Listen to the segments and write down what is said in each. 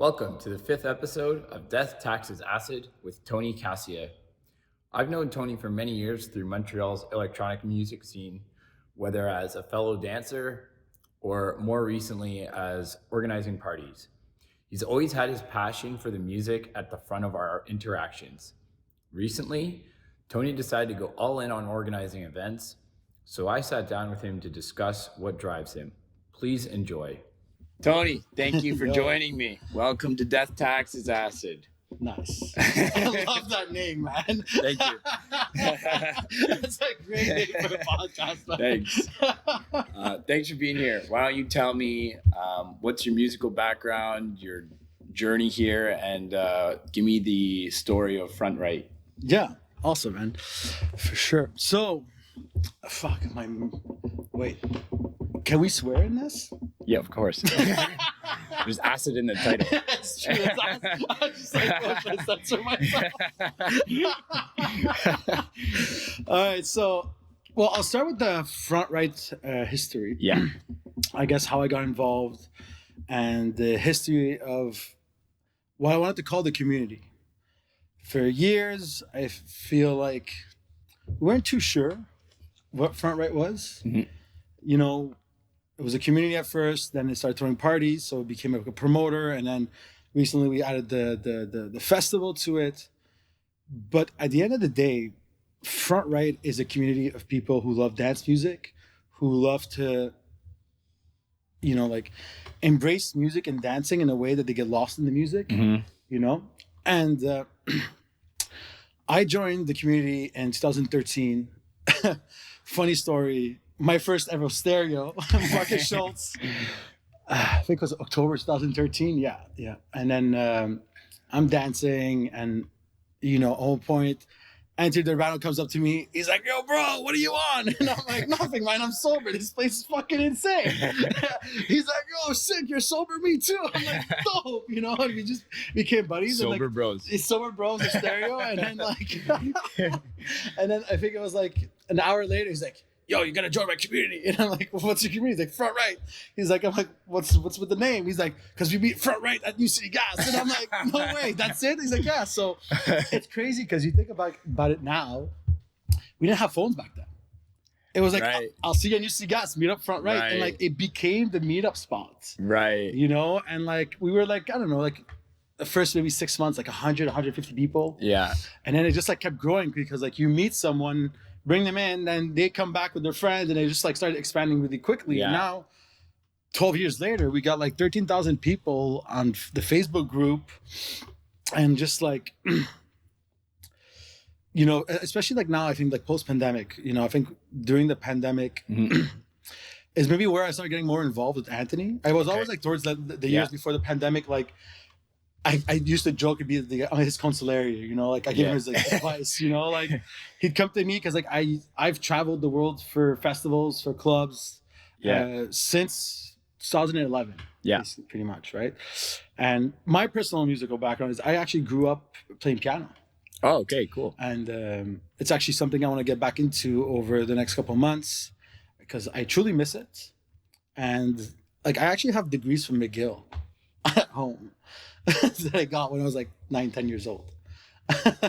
Welcome to the fifth episode of Death Taxes Acid with Tony Kassia. I've known Tony for many years through Montreal's electronic music scene, whether as a fellow dancer or more recently as organizing parties. He's always had his passion for the music at the front of our interactions. Recently, Tony decided to go all in on organizing events, so I sat down with him to discuss what drives him. Please enjoy. Tony, thank you for joining me. Welcome to Death Taxes Acid. Nice. I love that name, man. Thank you. That's a great name for a podcast, man. Thanks. Thanks for being here. Why don't you tell me what's your musical background, your journey here, and give me the story of Front Right. Yeah, awesome, man. For sure. So, wait. Can we swear in this? Yeah, of course. There's acid in the title. That's true. I'm just like, oh, should I censor myself? All right, so, I'll start with the Front Right history. Yeah. I guess how I got involved and the history of what I wanted to call the community. For years, I feel like we weren't too sure what Front Right was. Mm-hmm. You know, it was a community at first, then it started throwing parties, so it became like a promoter, and then recently we added the festival to it. But at the end of the day, Front Right is a community of people who love dance music, who love to, you know, like embrace music and dancing in a way that they get lost in the music, you know? And I joined the community in 2013. Funny story. My first ever stereo, Marcus Schultz. I think it was October 2013. Yeah. And then I'm dancing, and you know, at one point, Anthony Durano comes up to me. He's like, "Yo, bro, what are you on?" And I'm like, "Nothing, man. I'm sober. This place is fucking insane." He's like, "Yo, sick. You're sober. Me too." I'm like, "Dope," you know. And we just became buddies. Sober and like, bros. It's sober bros, a stereo, and then like, and then I think it was like an hour later. He's like, "Yo, you gotta join my community." And I'm like, "Well, what's your community?" He's like, "Front Right." I'm like, what's with the name? He's like, "Because we meet Front Right at New City Gas." And I'm like, "No way, that's it?" He's like, "Yeah." So it's crazy because you think about it now. We didn't have phones back then. It was like, Right. I'll see you at New City Gas, meet up Front Right. Right. And like, it became the meetup spot, Right. you know? And like, we were like, I don't know, like the first maybe 6 months, like 150 people. Yeah. And then it just like kept growing because like you meet someone, bring them in, then they come back with their friends, and they just like started expanding really quickly. Yeah. And now, 12 years later, we got like 13,000 people on the Facebook group, and just like, you know, especially like now, I think like post-pandemic, you know, I think during the pandemic is maybe where I started getting more involved with Anthony. I was always like towards the years before the pandemic, like I used to joke and be his consigliere, you know, like I give him his like advice, you know, like he'd come to me because like I've traveled the world for festivals, for clubs, since 2011, pretty much, right? And my personal musical background is I actually grew up playing piano. Oh, okay, cool. And it's actually something I want to get back into over the next couple of months because I truly miss it. And like I actually have degrees from McGill at home that I got when I was like 9-10 years old.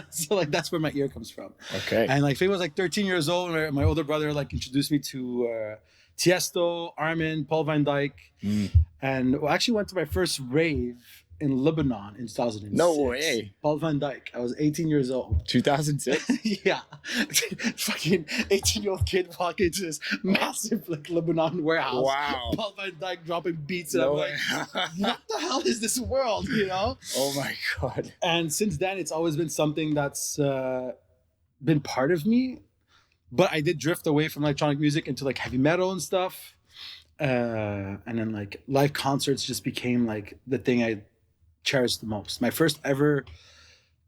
So like that's where my ear comes from. Okay. And like I was like 13 years old, my older brother like introduced me to Tiesto, Armin, Paul Van Dyk, and I actually went to my first rave in Lebanon in 2006. No way. Paul Van Dyk. I was 18 years old. 2006? Yeah. Fucking 18-year-old kid walking into this massive like Lebanon warehouse. Wow. Paul Van Dyk dropping beats. And No I'm way. like, what the hell is this world, you know? Oh my God. And since then, it's always been something that's been part of me. But I did drift away from electronic music into like heavy metal and stuff. And then like live concerts just became like the thing I cherished the most. My first ever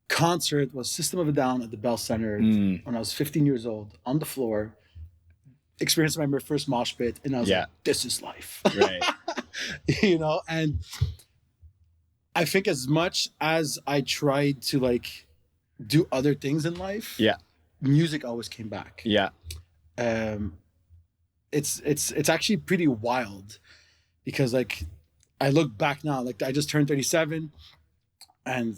concert was System of a Down at the Bell Center when I was 15 years old, on the floor, experiencing my first mosh pit, and I was like, this is life. Right. You know, and I think as much as I tried to like do other things in life, music always came back. Yeah. It's actually pretty wild because like I look back now, like I just turned 37, and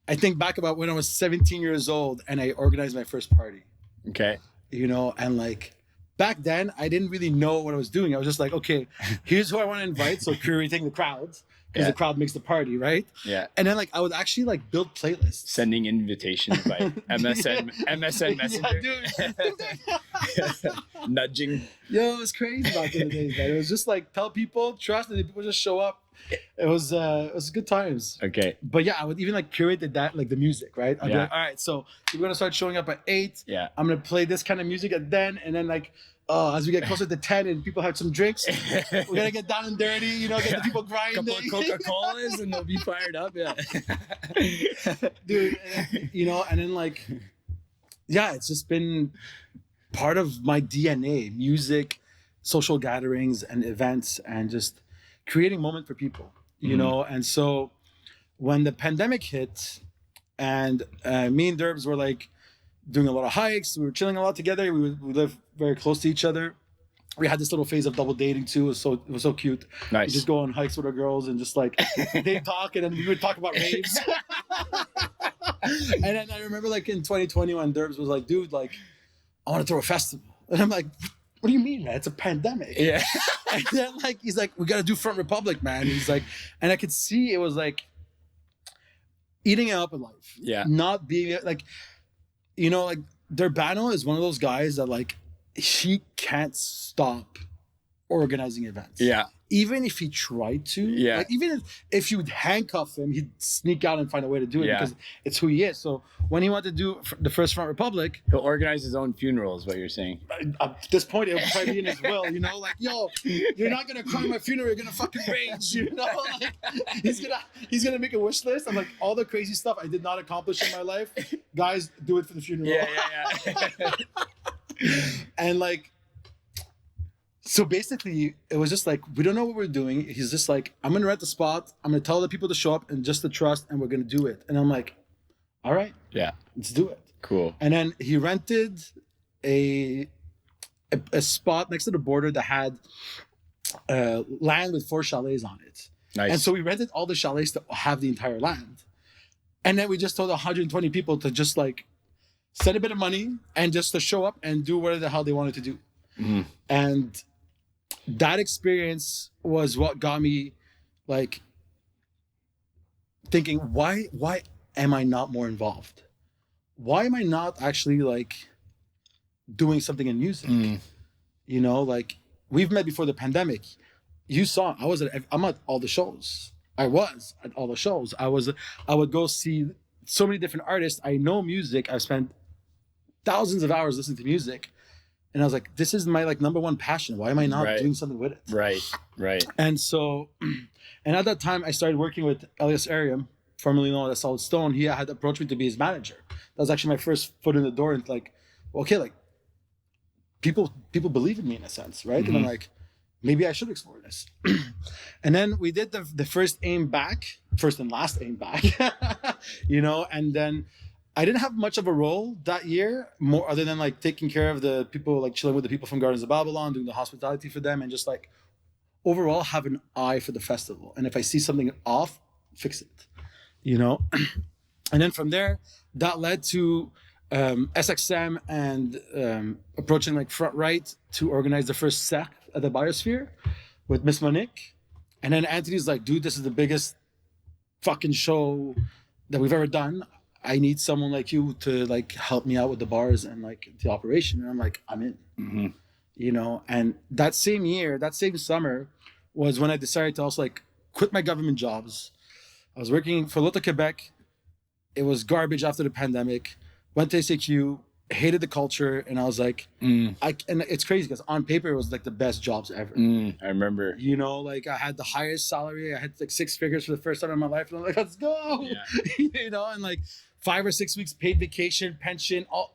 I think back about when I was 17 years old and I organized my first party, Okay. and like back then I didn't really know what I was doing. I was just like, okay, here's who I want to invite. So curating the crowds because the crowd makes the party, right? Yeah. And then like I would actually like build playlists. Sending invitations by MSN Messenger. Yeah, dude. Nudging. Yo, it was crazy back in the days, man. It was just like tell people, trust, and people just show up. It was good times. Okay. But yeah, I would even like curate the music, right? I'd be like, all right, so we're gonna start showing up at 8. Yeah. I'm gonna play this kind of music at then, and then like as we get closer to 10 and people have some drinks, we're gonna get down and dirty, get the people grinding. Couple of Coca-Colas and they'll be fired up. Yeah. Dude, and then like, yeah, it's just been part of my DNA, music, social gatherings and events, and just creating moment for people, and so when the pandemic hit and me and Derbs were like doing a lot of hikes, we were chilling a lot together, we live very close to each other. We had this little phase of double dating too. It was so cute. Nice. We just go on hikes with our girls and just like they talk, and then we would talk about raves. And then I remember like in 2020 when Derbs was like, dude, like I want to throw a festival, and I'm like, what do you mean, man? It's a pandemic. Yeah. And then like he's like, we gotta do Front Republic, man. He's like, and I could see it was like eating it up in life. Yeah. Not being like, like Durbano is one of those guys that like he can't stop organizing events. Yeah. Even if he tried to, like even if you would handcuff him, he'd sneak out and find a way to do it because it's who he is. So when he wanted to do the first Front Republic, he'll organize his own funeral, is what you're saying. At this point, it would probably be in his will, like, yo, you're not gonna cry my funeral, you're gonna fucking rage, like he's gonna make a wish list of like all the crazy stuff I did not accomplish in my life. Guys, do it for the funeral. Yeah. And like, so basically, it was just like, we don't know what we're doing. He's just like, I'm going to rent the spot. I'm going to tell the people to show up and just to trust, and we're going to do it. And I'm like, all right. Yeah. Let's do it. Cool. And then he rented a spot next to the border that had land with 4 chalets on it. Nice. And so we rented all the chalets to have the entire land. And then we just told 120 people to just like send a bit of money and just to show up and do whatever the hell they wanted to do. Mm-hmm. And that experience was what got me like thinking, why am I not more involved? Why am I not actually like doing something in music? Like we've met before the pandemic. You saw I'm at all the shows. I was at all the shows. I would go see so many different artists. I know music. I've spent thousands of hours listening to music. And I was like, this is my like number one passion. Why am I not doing something with it? Right. And so, and at that time I started working with Elias Ariam, formerly known as Solid Stone. He had approached me to be his manager. That was actually my first foot in the door. And like, okay, like people believe in me in a sense, right? Mm-hmm. And I'm like, maybe I should explore this. And then we did the first and last aim back, and then I didn't have much of a role that year, more other than like taking care of the people, like chilling with the people from Gardens of Babylon, doing the hospitality for them, and just like overall have an eye for the festival. And if I see something off, fix it, And then from there, that led to SXM and approaching like Front Right to organize the first SEC at the Biosphere with Miss Monique. And then Anthony's like, dude, this is the biggest fucking show that we've ever done. I need someone like you to like help me out with the bars and like the operation. And I'm like, I'm in, and that same summer was when I decided to also like quit my government jobs. I was working for Lotte Quebec. It was garbage after the pandemic. Went to ACQ, hated the culture. And I was like, and it's crazy because on paper, it was like the best jobs ever. I remember. Like I had the highest salary. I had like 6 figures for the first time in my life. And I'm like, let's go, and like 5 or 6 weeks paid vacation, pension, all.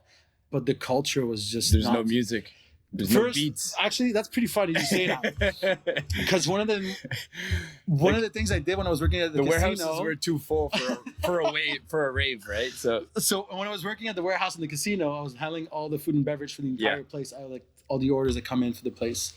But the culture was just There's no music. There's no beats. Actually, that's pretty funny you say that. Because one of the things I did when I was working at the casino, warehouses were too full for a rave, right? So when I was working at the warehouse in the casino, I was handling all the food and beverage for the entire place. all the orders that come in for the place.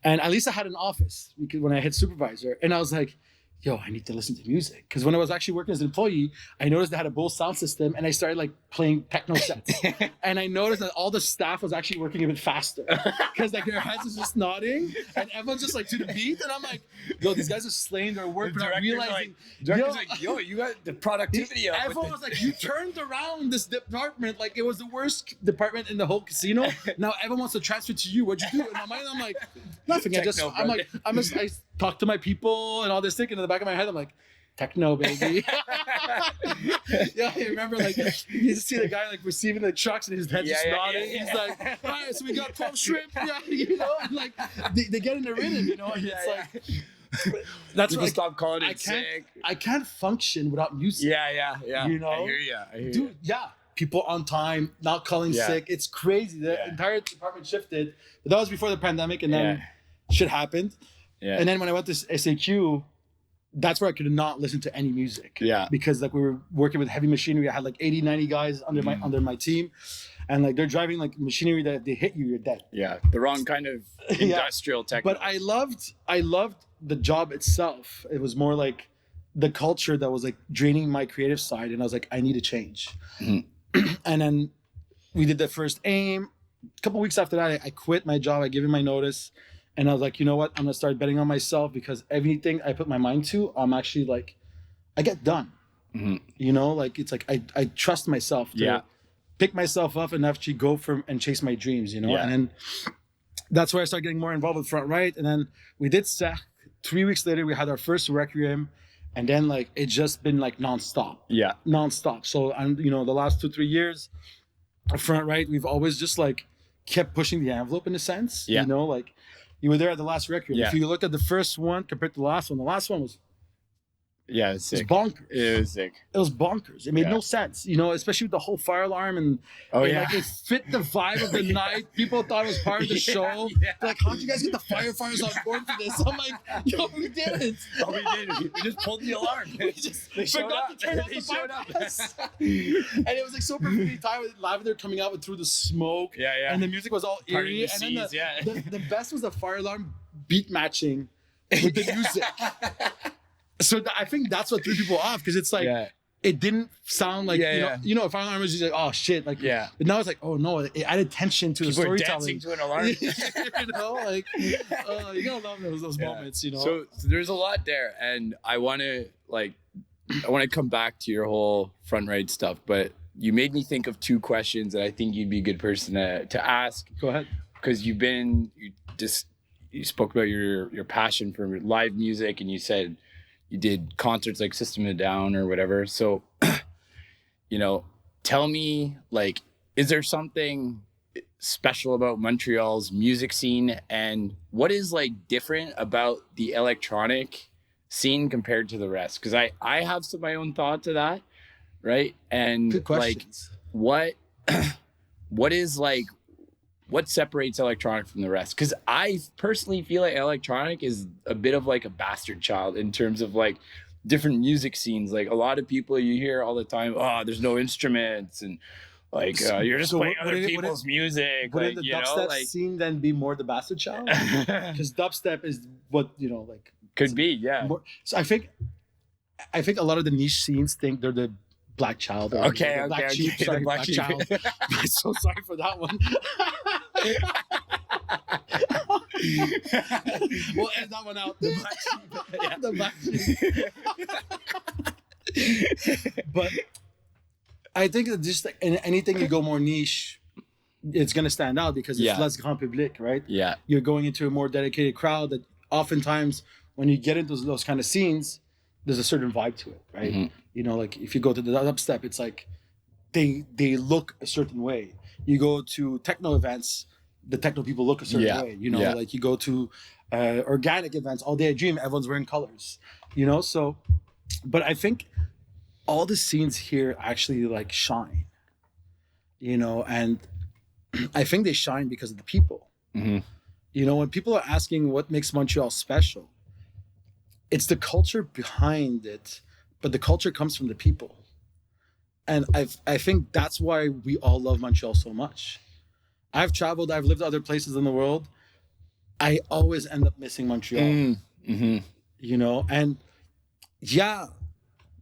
And at least I had an office because when I hit supervisor, and I was like, yo, I need to listen to music. Because when I was actually working as an employee, I noticed they had a Bose sound system, and I started like playing techno sets. And I noticed that all the staff was actually working a bit faster because like their heads was just nodding, and everyone's just like to the beat. And I'm like, yo, these guys are slaying their work without realizing. Director's like, yo, you got the productivity up. Everyone was like, you turned around this department like it was the worst department in the whole casino. Now everyone wants to transfer to you. What'd you do? In my mind, I'm like, nothing. I talk to my people and all this thing, and in the back of my head, I'm like, techno, baby. Yeah, I remember like you just see the guy like receiving the trucks and his head just nodding. He's like, all right, so we got 12 shrimp, and like they get in the rhythm, and it's like that's people like, stop calling it sick. I can't function without music. Yeah. I hear you. Dude, yeah. People on time, not calling sick. It's crazy. The entire department shifted. But that was before the pandemic, and then shit happened. Yeah. And then when I went to SAQ, that's where I could not listen to any music. Yeah. Because like we were working with heavy machinery. I had like 80, 90 guys under my team. And like they're driving like machinery that if they hit you, you're dead. Yeah. The wrong kind of industrial technology. But I loved the job itself. It was more like the culture that was like draining my creative side. And I was like, I need to change. Mm-hmm. And then we did the first aim. A couple weeks after that, I quit my job. I gave him my notice. And I was like, you know what? I'm going to start betting on myself because everything I put my mind to, I'm actually like, I get done. Mm-hmm. Like it's like I trust myself to pick myself up and actually go for and chase my dreams, And then that's where I started getting more involved with Front Right. And then we did SEC. 3 weeks later, we had our first Requiem. And then like it's just been like nonstop. Yeah. Nonstop. So, the last 2-3 years, Front Right, we've always just like kept pushing the envelope in a sense. Yeah. Like you were there at the last Requiem. Yeah. If you look at the first one compared to the last one was sick. It was bonkers. It was sick. It was bonkers. It made no sense, especially with the whole fire alarm and like it fit the vibe of the night. People thought it was part of the show. Yeah. Like, how'd you guys get the firefighters on board for this? I'm like, yo, we didn't. Oh, we did. We just pulled the alarm. They forgot to turn off the fire. And it was like so perfectly timed with lavender coming out through the smoke. Yeah. And the music was all eerie. And then the best was the fire alarm beat matching with the music. So I think that's what threw people off because it's like it didn't sound like if I was just like, oh shit, like but now it's like, oh no, it added tension to people the storytelling. Dancing to an alarm. You gotta love those moments, So there's a lot there, and I want to come back to your whole Front Right stuff, but you made me think of two questions that I think you'd be a good person to ask. Go ahead, because you spoke about your passion for live music, and you said you did concerts like System of a Down or whatever. So, tell me, like, is there something special about Montreal's music scene, and what is like different about the electronic scene compared to the rest? Because I have my own thoughts of that, right? And good questions. Like, what is like, what separates electronic from the rest? Because I personally feel like electronic is a bit of like a bastard child in terms of like different music scenes. Like a lot of people you hear all the time, oh, there's no instruments, and like you're just playing other people's music. Would the dubstep scene then be more the bastard child? Because dubstep is what could be, more, so I think a lot of the niche scenes think they're the black child. Okay. Sorry, black child. I'm so sorry for that one. We'll end that one out. The black sheep. But I think that just like anything you go more niche, it's gonna stand out because it's less grand public, right? Yeah. You're going into a more dedicated crowd that oftentimes when you get into those kind of scenes, there's a certain vibe to it, right? Mm-hmm. Like if you go to the dubstep, it's like they look a certain way. You go to techno events, the techno people look a certain way. Like you go to organic events, All Day I Dream, everyone's wearing colors. So, but I think all the scenes here actually like shine. And I think they shine because of the people. Mm-hmm. When people are asking what makes Montreal special, it's the culture behind it, but the culture comes from the people. And I think that's why we all love Montreal so much. I've traveled, I've lived other places in the world. I always end up missing Montreal. You know, and yeah,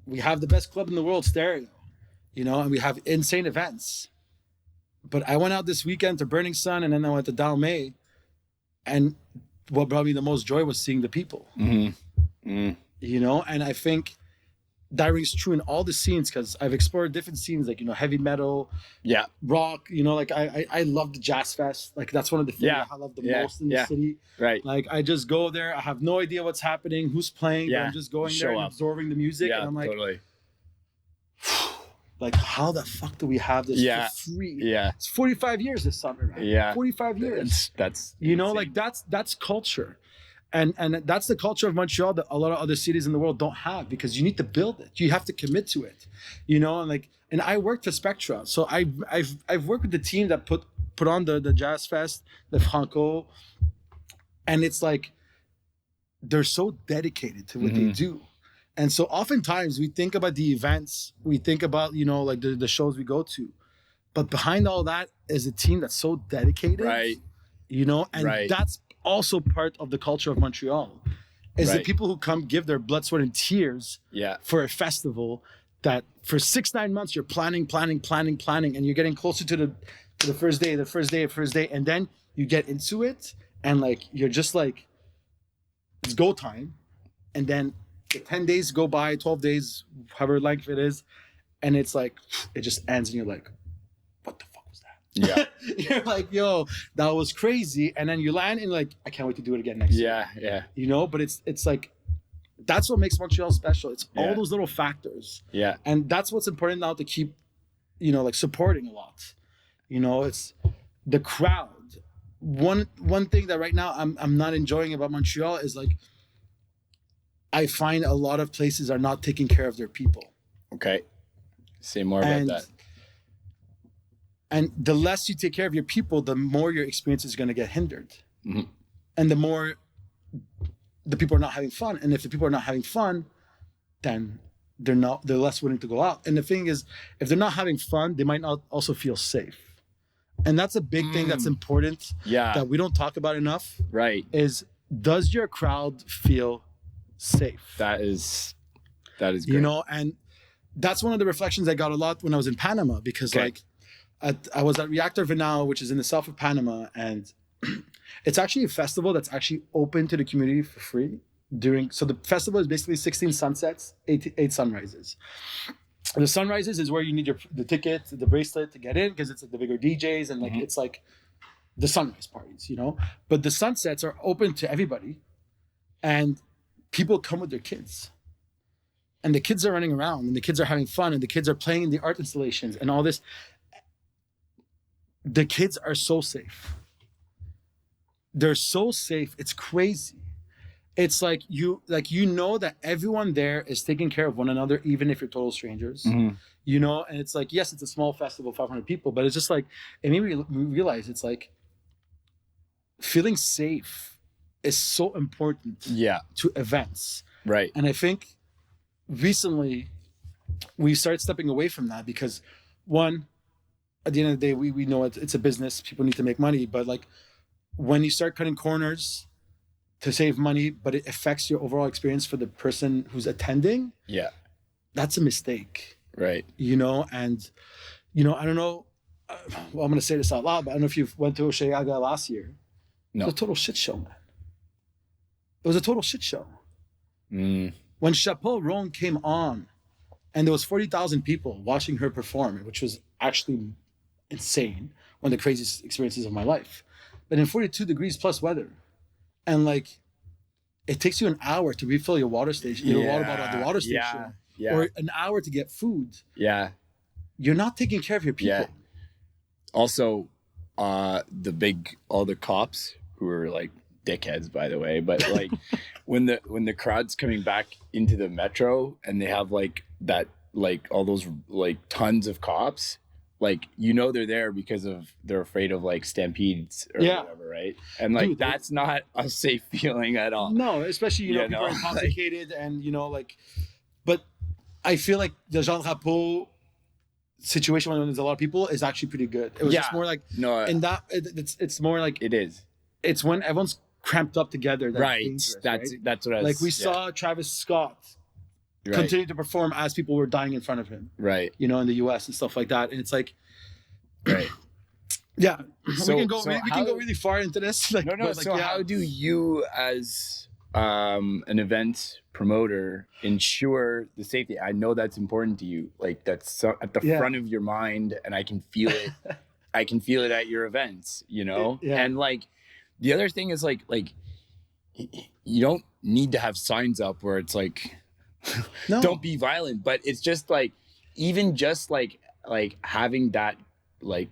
we have the best club in the world, Stereo, you know, and we have insane events. But I went out this weekend to Burning Sun, and then I went to Dalmay, and what brought me the most joy was seeing the people. You know, and I think that rings true in all the scenes, because I've explored different scenes, like, you know, heavy metal, rock, you know, like I love the Jazz Fest. Like, that's one of the things I love the most in the city. Right. Like, I just go there, I have no idea what's happening, who's playing, but I'm just going there and absorbing the music, and I'm like, totally. Like, how the fuck do we have this for free? It's 45 years this summer, man. 45 years. That's you know, insane. like that's culture. And that's the culture of Montreal that a lot of other cities in the world don't have, because you need to build it. You have to commit to it. You know, and I worked for Spectra. So I've worked with the team that put on the Jazz Fest, the Franco, and it's like they're so dedicated to what they do. And so oftentimes we think about the events, we think about, you know, like the shows we go to, but behind all that is a team that's so dedicated, right? You know, and that's also part of the culture of Montreal, is the people who come give their blood, sweat, and tears for a festival that for 6-9 months you're planning, and you're getting closer to the first day, and then you get into it, and like you're just like, it's go time, and then 10 days go by, 12 days, however length it is, and it's like, it just ends, and you're like, what the fuck was that? You're like, yo, that was crazy. And then you land and like, I can't wait to do it again next year. You know, but it's like, that's what makes Montreal special. It's all those little factors. And that's what's important now to keep, you know, like supporting a lot. You know, it's the crowd. One thing that right now I'm not enjoying about Montreal is like, I find a lot of places are not taking care of their people. Okay. Say more about that. And the less you take care of your people, the more your experience is going to get hindered. And the more the people are not having fun. And if the people are not having fun, then they're less willing to go out. And the thing is, if they're not having fun, they might not also feel safe. And that's a big thing that's important that we don't talk about enough. Right. Is, does your crowd feel safe? That is great. You know, and that's one of the reflections I got a lot when I was in Panama, because like I was at Reactor Vinal, which is in the south of Panama, and it's actually a festival that's actually open to the community for free so the festival is basically 16 sunsets, 8 sunrises. The sunrises is where you need the ticket, the bracelet to get in, because it's like the bigger DJs, and like it's like the sunrise parties, you know. But the sunsets are open to everybody, and people come with their kids, and the kids are running around, and the kids are having fun, and the kids are playing the art installations and all this. The kids are so safe. They're so safe. It's crazy. It's like you know that everyone there is taking care of one another, even if you're total strangers. You know, and it's like, yes, it's a small festival, 500 people, but it's just like, it made me realize it's like feeling safe is so important to events. Right. And I think recently we started stepping away from that, because one, at the end of the day, we know it's a business. People need to make money. But like, when you start cutting corners to save money, but it affects your overall experience for the person who's attending, that's a mistake. Right. You know, and, you know, I don't know, well, I'm going to say this out loud, but I don't know if you went to Osheaga last year. No. It was a total shit show, man. It was a total shit show. Mm. When Chapeau Roan came on, and there was 40,000 people watching her perform, which was actually insane, one of the craziest experiences of my life. But in 42 degrees plus weather, and like, it takes you an hour to refill your water station, your water bottle at the water station, or an hour to get food. Yeah. You're not taking care of your people. Yeah. Also, all the cops who are like dickheads, by the way, but like when the crowd's coming back into the metro and they have like that, like all those like tons of cops, like, you know, they're there because they're afraid of like stampedes or whatever, right? And like, dude, that's not a safe feeling at all. No, especially, you know, people are intoxicated and, you know, like, but I feel like the Jean Drapeau situation when there's a lot of people is actually pretty good. It was just more like no, and that it's more like it is it's when everyone's cramped up together that's right. dangerous, That's what I was, like we saw Travis Scott continue to perform as people were dying in front of him, right, you know, in the US and stuff like that. And it's like, right. yeah, So, we can go so we can go really far into this. Like, no. but, like, So how do you, as an event promoter, ensure the safety? I know that's important to you. Like that's at the front of your mind, and I can feel it. I can feel it at your events, you know. And like the other thing is like you don't need to have signs up where it's like don't be violent, but it's just like even just like having that like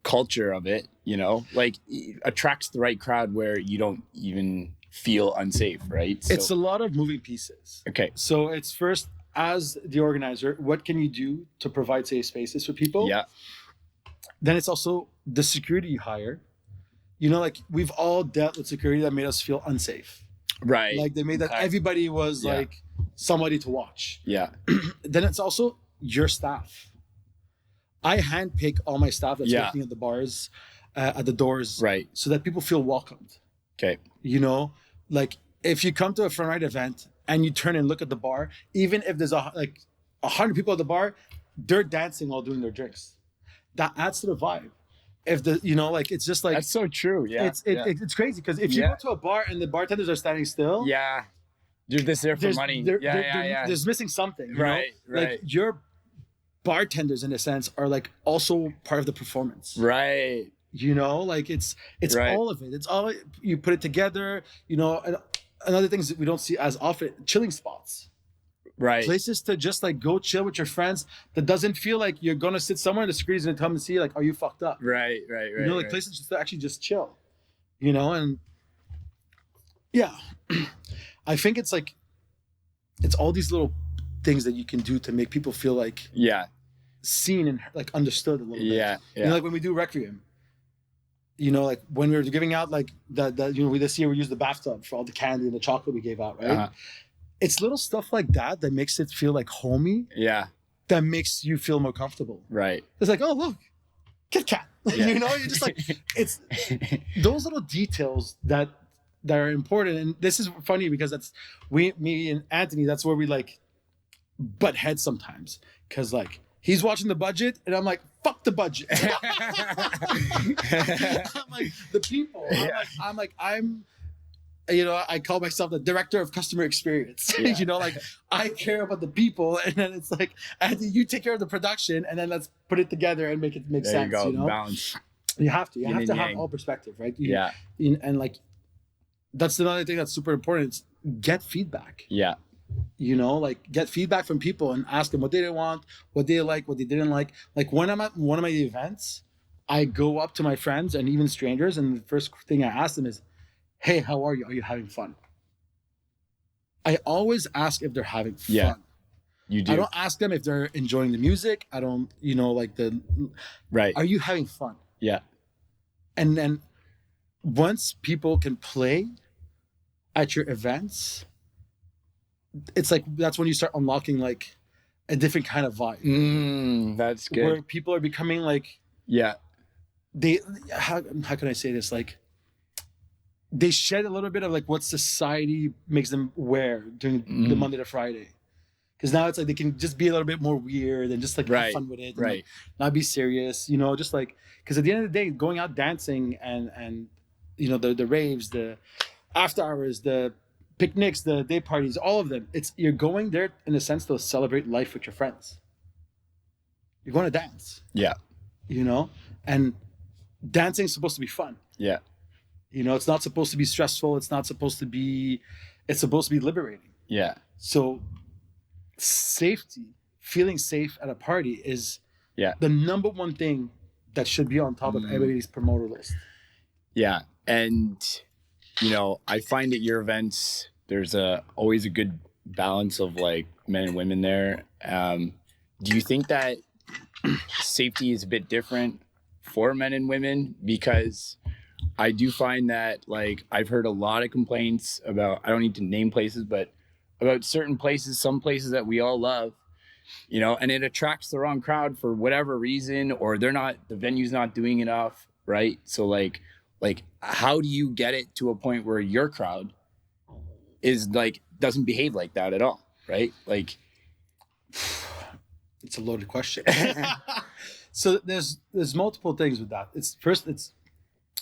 culture of it, you know, like attracts the right crowd where you don't even feel unsafe, right? So, it's a lot of moving pieces. Okay. So it's first, as the organizer, what can you do to provide safe spaces for people? Yeah. Then it's also the security you hire. You know, like we've all dealt with security that made us feel unsafe. Right. Like they made that everybody was like somebody to watch. Yeah. Then it's also your staff. I handpick all my staff that's working at the bars, at the doors, right, so that people feel welcomed. Okay. You know, like if you come to a front right event and you turn and look at the bar, even if there's 100 people at the bar, they're dancing while doing their drinks. That adds to the vibe. If the, you know, like it's just like that's so true. Yeah. It's crazy because if you go to a bar and the bartenders are standing still, they're just there for money. There's missing something. Right. Like your bartenders in a sense are like also part of the performance. Right. You know, like it's all of it. It's all, you put it together, you know. And another things that we don't see as often, chilling spots. Right. Places to just like go chill with your friends that doesn't feel like you're gonna sit somewhere and the security's gonna come and see like, are you fucked up? Right. You know, like places just to actually just chill. You know, and yeah. I think it's like it's all these little things that you can do to make people feel like seen and like understood a little bit. Yeah. You know, like when we do Requiem, you know, like when we were giving out like the you know, this year we used the bathtub for all the candy and the chocolate we gave out, right? Uh-huh. It's little stuff like that that makes it feel like homey. Yeah. That makes you feel more comfortable. Right. It's like, oh look, Kit Kat. Yeah. You know, you're just like, it's those little details that are important. And this is funny because that's me and Anthony, that's where we like butt heads sometimes. Cause like he's watching the budget and I'm like, fuck the budget. I'm like, the people. Yeah. I'm you know, I call myself the director of customer experience. Yeah. You know, like I care about the people, and then it's like, Anthony, you take care of the production, and then let's put it together and make it make there sense. You know, balance. You have to. You have to have all perspective, right? And like, that's another thing that's super important. It's get feedback. Yeah. You know, like get feedback from people and ask them what they didn't want, what they like, what they didn't like. Like when I'm at one of my events, I go up to my friends and even strangers, and the first thing I ask them is, hey, how are you? Are you having fun? I always ask if they're having fun. Yeah, you do. I don't ask them if they're enjoying the music. I don't, you know, like right. Are you having fun? Yeah. And then once people can play at your events, it's like, that's when you start unlocking like a different kind of vibe. That's good. Where people are becoming like, how can I say this? Like, they shed a little bit of like what society makes them wear during the Monday to Friday. Because now it's like they can just be a little bit more weird and just like have fun with it. And, like, not be serious, you know, just like, because at the end of the day, going out dancing and you know, the raves, the after hours, the picnics, the day parties, all of them, it's, you're going there in a sense to celebrate life with your friends. You're going to dance. Yeah. You know? And dancing is supposed to be fun. Yeah. You know, it's not supposed to be stressful. It's supposed to be liberating. Yeah. So safety, feeling safe at a party is the number one thing that should be on top of everybody's promoter list. Yeah. And, you know, I find at your events, there's always a good balance of like men and women there. Do you think that safety is a bit different for men and women? Because I do find that, like, I've heard a lot of complaints about, I don't need to name places, but about certain places, some places that we all love, you know, and it attracts the wrong crowd for whatever reason, or the venue's not doing enough, right? So like how do you get it to a point where your crowd is like doesn't behave like that at all, right? Like it's a loaded question. So there's multiple things with that. It's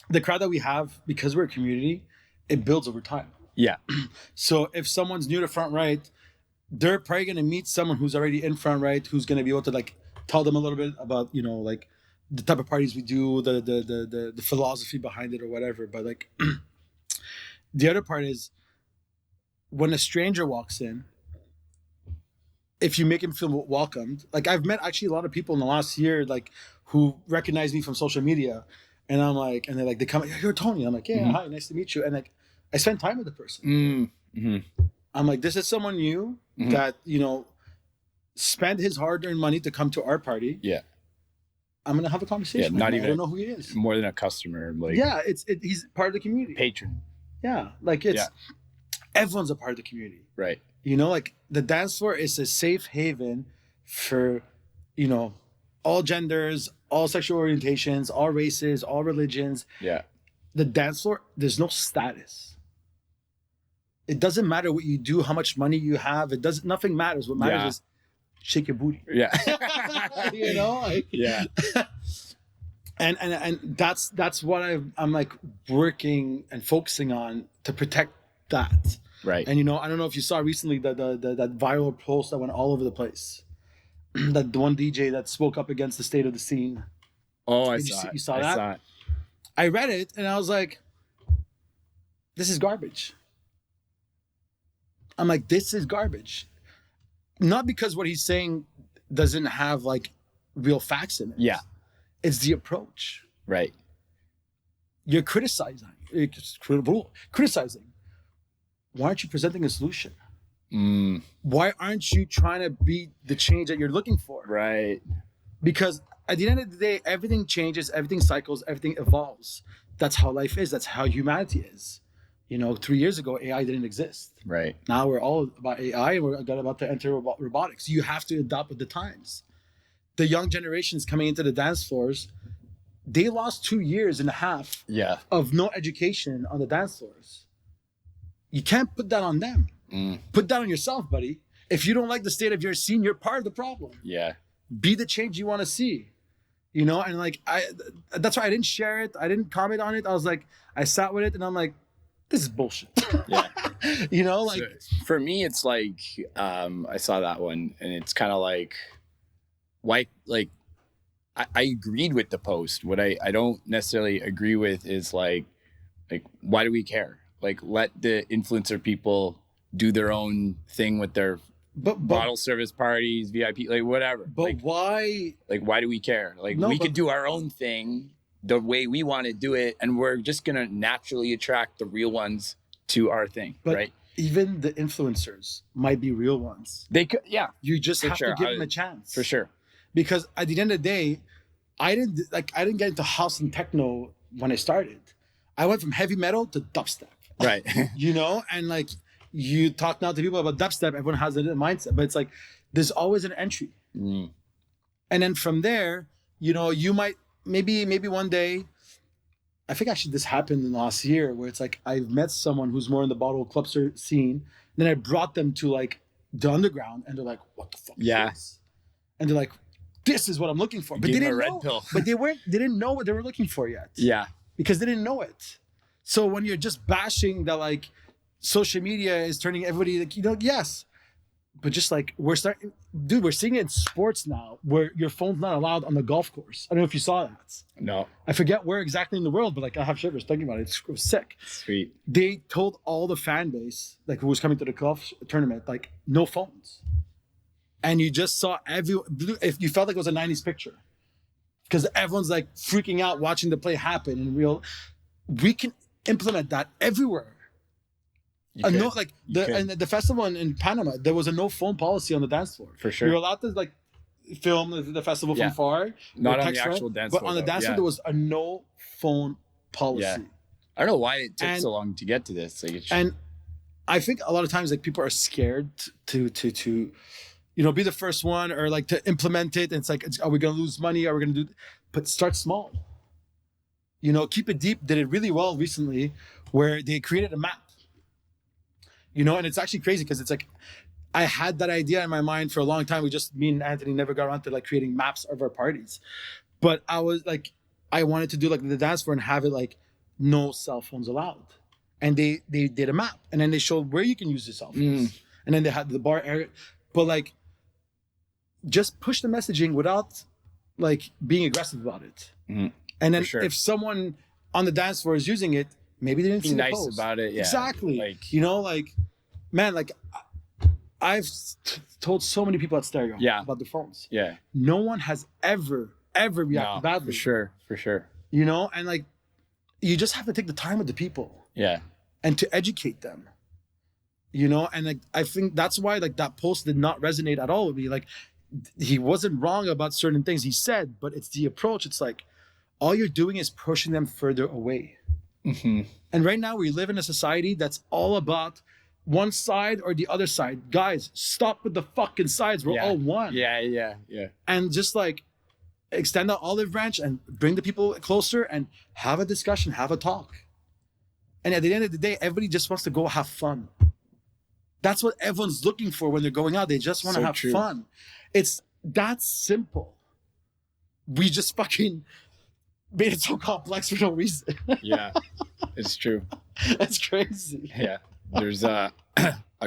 the crowd that we have, because we're a community, it builds over time. Yeah. So if someone's new to front right, they're probably going to meet someone who's already in front right, who's going to be able to like tell them a little bit about, you know, like the type of parties we do, the philosophy behind it or whatever. But like the other part is when a stranger walks in, if you make him feel welcomed, like I've met actually a lot of people in the last year, like who recognize me from social media, and I'm like, and they're like, they come, you're Tony. I'm like, yeah, hi, nice to meet you. And like, I spend time with the person. I'm like, this is someone new that, you know, spent his hard-earned money to come to our party. Yeah. I'm gonna have a conversation. Yeah, not I even. don't know who he is. More than a customer, like. Yeah, he's part of the community. Patron. Yeah, like everyone's a part of the community. Right. You know, like the dance floor is a safe haven for, you know, all genders, all sexual orientations, all races, all religions. Yeah. The dance floor, there's no status. It doesn't matter what you do, how much money you have. Nothing matters. What matters is shake your booty. Yeah. You know, like, yeah. and that's what I'm like working and focusing on to protect that. Right. And you know, I don't know if you saw recently that viral post that went all over the place. That the one DJ that spoke up against the state of the scene. Oh, You saw that? Saw it. I read it and I was like, this is garbage. I'm like, this is garbage. Not because what he's saying doesn't have like real facts in it. Yeah. It's the approach. Right. You're criticizing. Why aren't you presenting a solution? Why aren't you trying to be the change that you're looking for? Right. Because at the end of the day, everything changes, everything cycles, everything evolves. That's how life is. That's how humanity is. You know, 3 years ago, AI didn't exist. Right. Now we're all about AI and we're about to enter robotics. You have to adapt with the times. The young generations coming into the dance floors, they lost 2.5 years of no education on the dance floors. You can't put that on them. Put that on yourself, buddy. If you don't like the state of your scene, you're part of the problem. Yeah. Be the change you want to see. You know, and like that's why I didn't share it. I didn't comment on it. I was like, I sat with it and I'm like, this is bullshit. Yeah. You know, like so for me, it's like I saw that one and it's kind of like why like I agreed with the post. What I don't necessarily agree with is like why do we care? Like let the influencer people do their own thing with their bottle service parties, VIP, like whatever. But like, why? Like why do we care? Like we could do our own thing the way we want to do it, and we're just gonna naturally attract the real ones to our thing, right? Even the influencers might be real ones. They could, yeah. You just have to give them a chance, for sure. Because at the end of the day, I didn't get into house and techno when I started. I went from heavy metal to dubstep. Right. You know, and like you talk now to people about dubstep, everyone has a mindset, but it's like there's always an entry. And then from there, you know, you might maybe one day, I think actually this happened in the last year where it's like I've met someone who's more in the bottle club scene. Then I brought them to like the underground and they're like, what the fuck is this? And they're like, this is what I'm looking for. But they didn't know. But they didn't know what they were looking for yet. Yeah. Because they didn't know it. So when you're just bashing that like social media is turning everybody like, you know, yes. But just like we're seeing it in sports now where your phone's not allowed on the golf course. I don't know if you saw that. No. I forget where exactly in the world, but like I have shivers thinking about it. It was sick. Sweet. They told all the fan base, like who was coming to the golf tournament, like no phones. And you just saw if you felt like it was a 90s picture. Because everyone's like freaking out watching the play happen in real. We can implement that everywhere. The festival in Panama, there was a no phone policy on the dance floor. For sure. You were allowed to like film the festival from far. Not on the actual dance floor. But on the dance floor, there was a no phone policy. Yeah. I don't know why it took so long to get to this. And I think a lot of times like people are scared to be the first one or like to implement it. And it's like, are we going to lose money? Are we going to do, but start small. Keep It Deep did it really well recently where they created a map, and it's actually crazy because it's like, I had that idea in my mind for a long time. Me and Anthony never got around to like creating maps of our parties. But I was like, I wanted to do like the dance floor and have it like no cell phones allowed. And they did a map and then they showed where you can use your cell phones. And then they had the bar area. But like, just push the messaging without like being aggressive about it. And then if someone on the dance floor is using it, maybe they didn't be see nice the post. about it. Yeah. Exactly. Man, like I've told so many people at Stereo about the phones. Yeah. No one has ever reacted badly. For sure. And like, you just have to take the time with the people. Yeah. And to educate them. And like, I think that's why like that post did not resonate at all with me. Like, he wasn't wrong about certain things he said, but it's the approach. It's like, all you're doing is pushing them further away. And right now we live in a society that's all about one side or the other side. Guys, stop with the fucking sides. We're all one. Yeah. And just like extend the olive branch and bring the people closer and have a discussion, have a talk. And at the end of the day, everybody just wants to go have fun. That's what everyone's looking for when they're going out. They just want to have fun. It's that simple. We just fucking made it so complex for no reason. Yeah, it's true. That's crazy. Yeah. There's a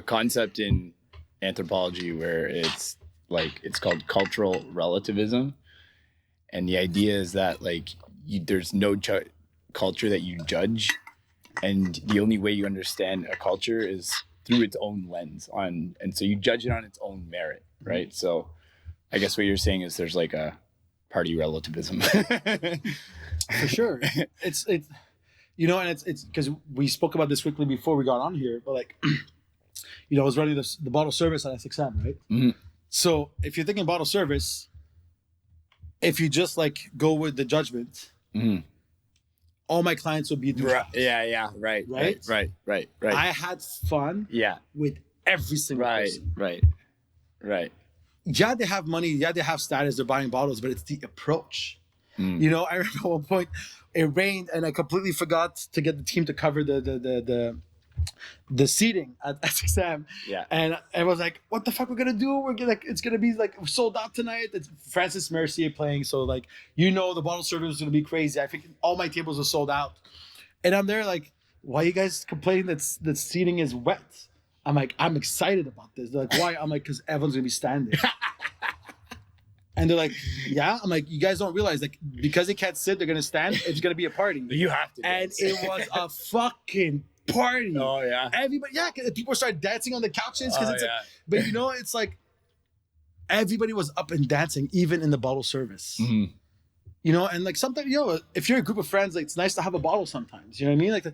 concept in anthropology where it's called cultural relativism. And the idea is that like there's no culture that you judge. And the only way you understand a culture is through its own lens and so you judge it on its own merit, right? So I guess what you're saying is there's like a party relativism. For sure. It's and it's because we spoke about this quickly before we got on here, but like, I was running the bottle service at SXM, right? So if you're thinking bottle service, if you just like go with the judgment, all my clients would be right. Yeah. Right. I had fun. Yeah. With every single person. Right. Yeah, they have money. Yeah, they have status. They're buying bottles, but it's the approach. I remember at one point it rained and I completely forgot to get the team to cover the seating at SXM. Yeah. And everyone's like, what the fuck we're gonna do? It's gonna be like sold out tonight. It's Francis Mercier playing. So like, the bottle service is gonna be crazy. I think all my tables are sold out. And I'm there like, why are you guys complaining that the seating is wet? I'm like, I'm excited about this. They're like, why? I'm like, because everyone's gonna be standing. And they're like, yeah. I'm like, you guys don't realize, like, because they can't sit, they're gonna stand. It's gonna be a party. You have to. And it was a fucking party. Oh yeah. Everybody, people started dancing on the couches because it's like, but it's like everybody was up and dancing, even in the bottle service. And like sometimes, if you're a group of friends, like it's nice to have a bottle sometimes. You know what I mean? Like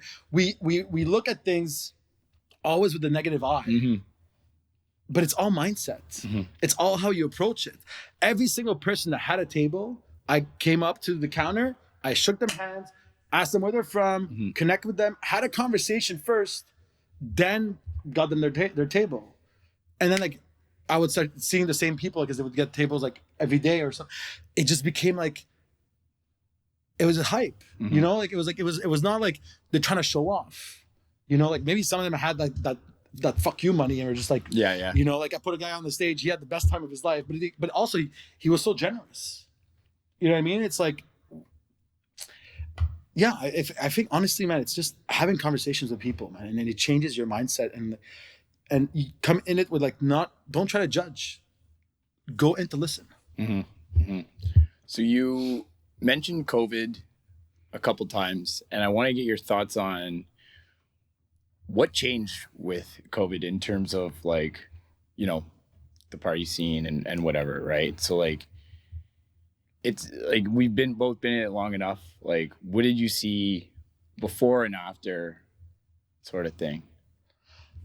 we look at things always with a negative eye. But it's all mindset. It's all how you approach it. Every single person that had a table, I came up to the counter, I shook their hands, asked them where they're from, connected with them, had a conversation first, then got them their table. And then like I would start seeing the same people because they would get tables like every day or something. It just became like, it was a hype, like it was not like they're trying to show off, like maybe some of them had like that fuck you money and were just like, yeah. Like I put a guy on the stage, he had the best time of his life, but also he was so generous. You know what I mean? It's like, yeah, I think honestly, man, it's just having conversations with people, man, and then it changes your mindset and you come in it with like, don't try to judge, go in to listen. So you mentioned COVID a couple times, and I want to get your thoughts on what changed with COVID in terms of like, the party scene and whatever, right? So like, it's like we've both been in it long enough. Like, what did you see before and after, sort of thing?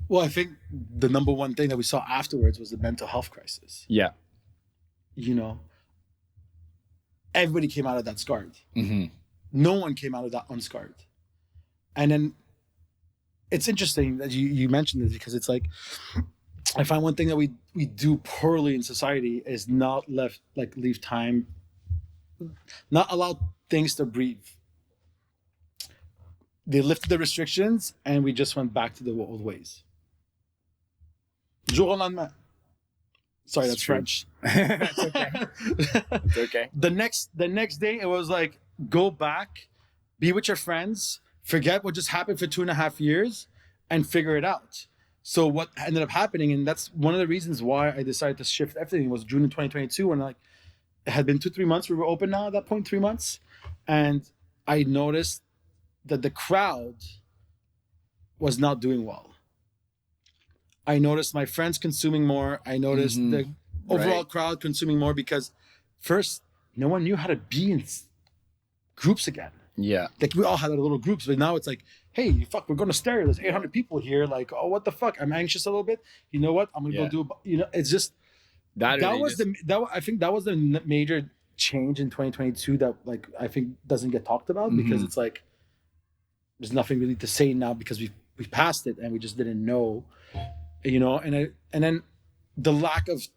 Well, I think the number one thing that we saw afterwards was the mental health crisis. Yeah. Everybody came out of that scarred. No one came out of that unscarred. And then it's interesting that you mentioned this because it's like, I find one thing that we do poorly in society is not leave time, not allow things to breathe. They lifted the restrictions and we just went back to the old ways. Jour au lendemain. Sorry, that's French. It's okay. It's okay. The next day, it was like, go back, be with your friends, forget what just happened for 2.5 years, and figure it out. So what ended up happening, and that's one of the reasons why I decided to shift everything, was June of 2022, when like it had been 2-3 months. We were open now at that point, 3 months, and I noticed that the crowd was not doing well. I noticed my friends consuming more. I noticed the overall crowd consuming more because first, no one knew how to be in groups again. Yeah. Like we all had our little groups, but now it's like, hey, fuck, we're going to stereo. There's 800 people here. Like, oh, what the fuck? I'm anxious a little bit. You know what? I'm going to go do, it's just, I think that was the major change in 2022 that like, I think doesn't get talked about because it's like, there's nothing really to say now because we passed it and we just didn't know. And then the lack of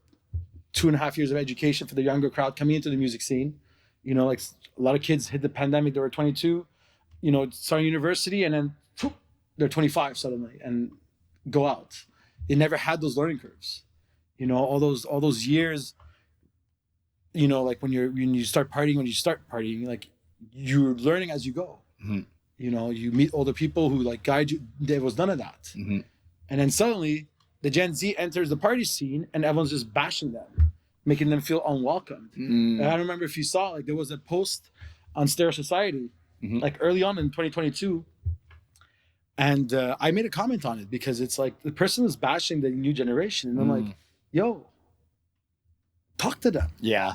2.5 years of education for the younger crowd coming into the music scene, like a lot of kids hit the pandemic, they were 22, starting university, and then they're 25 suddenly and go out. They never had those learning curves, all those years, like when you start partying, like you're learning as you go. You meet older people who like guide you. There was none of that. And then suddenly the Gen Z enters the party scene and everyone's just bashing them, making them feel unwelcomed. And I don't remember if you saw, like there was a post on Stereo Society, like early on in 2022. And I made a comment on it because it's like the person was bashing the new generation. And I'm like, yo, talk to them. Yeah.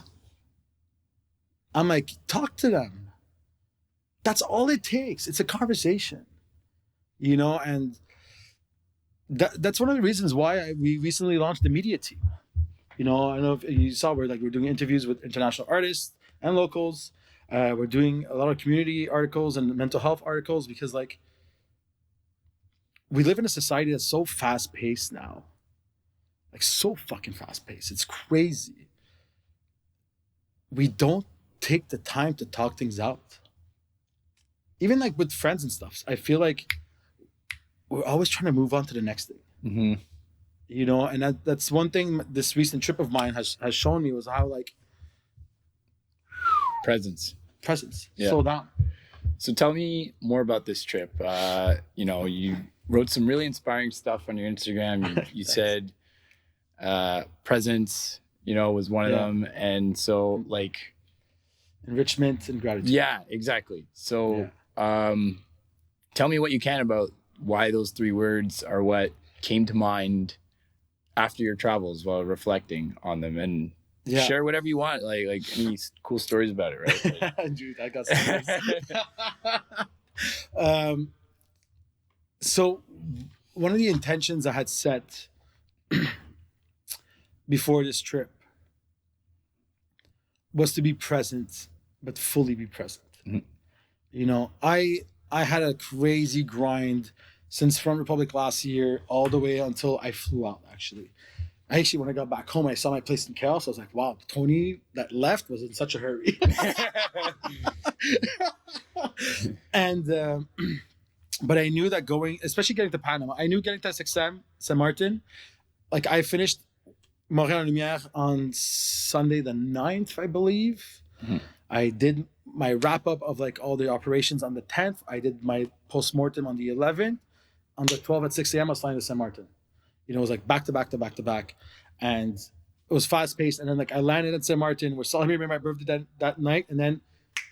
I'm like, talk to them. That's all it takes. It's a conversation, and that's one of the reasons why we recently launched the media team. I don't know if you saw, we're doing interviews with international artists and locals. We're doing a lot of community articles and mental health articles because like we live in a society that's so fast paced now, like so fucking fast paced. It's crazy. We don't take the time to talk things out. Even like with friends and stuff, I feel like we're always trying to move on to the next thing. And that's one thing this recent trip of mine has shown me was how like presence. Yeah. Slow down. So tell me more about this trip. You wrote some really inspiring stuff on your Instagram. You said presence, was one of them. And so like enrichment and gratitude. Yeah, exactly. So tell me what you can about why those 3 words are what came to mind after your travels while reflecting on them, and share whatever you want, like any cool stories about it, right? Like, dude, I got some. So one of the intentions I had set before this trip was to be present, but fully be present. I had a crazy grind since Front Republic last year all the way until I flew out, actually. When I got back home, I saw my place in chaos. I was like, wow, Tony that left was in such a hurry. And, but I knew that especially getting to Panama, I knew getting to Saint Martin, like I finished Montreal Lumière on Sunday the 9th, I believe. I did my wrap up of like all the operations on the 10th. I did my post-mortem on the 11th. On the 12th at 6 a.m. I was flying to Saint Martin. It was like back to back to back to back. And it was fast paced. And then like I landed at Saint Martin. We're celebrating my birthday that night. And then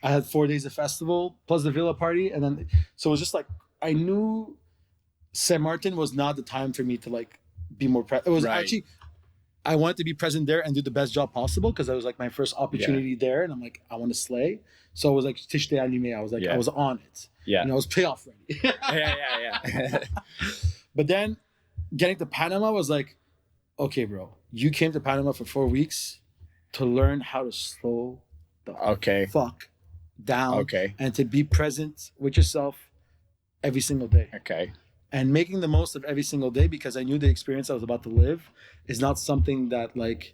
I had 4 days of festival plus the villa party. And then, so it was just like, I knew Saint Martin was not the time for me to like be more present. It was actually, I wanted to be present there and do the best job possible because that was like my first opportunity there. And I'm like, I want to slay. So it was like Tish de Animé. I was like, I was on it. Yeah. And I was playoff ready. yeah. But then getting to Panama was like, okay, bro, you came to Panama for 4 weeks to learn how to slow the fuck down and to be present with yourself every single day. Okay. and making the most of every single day, because I knew the experience I was about to live is not something that like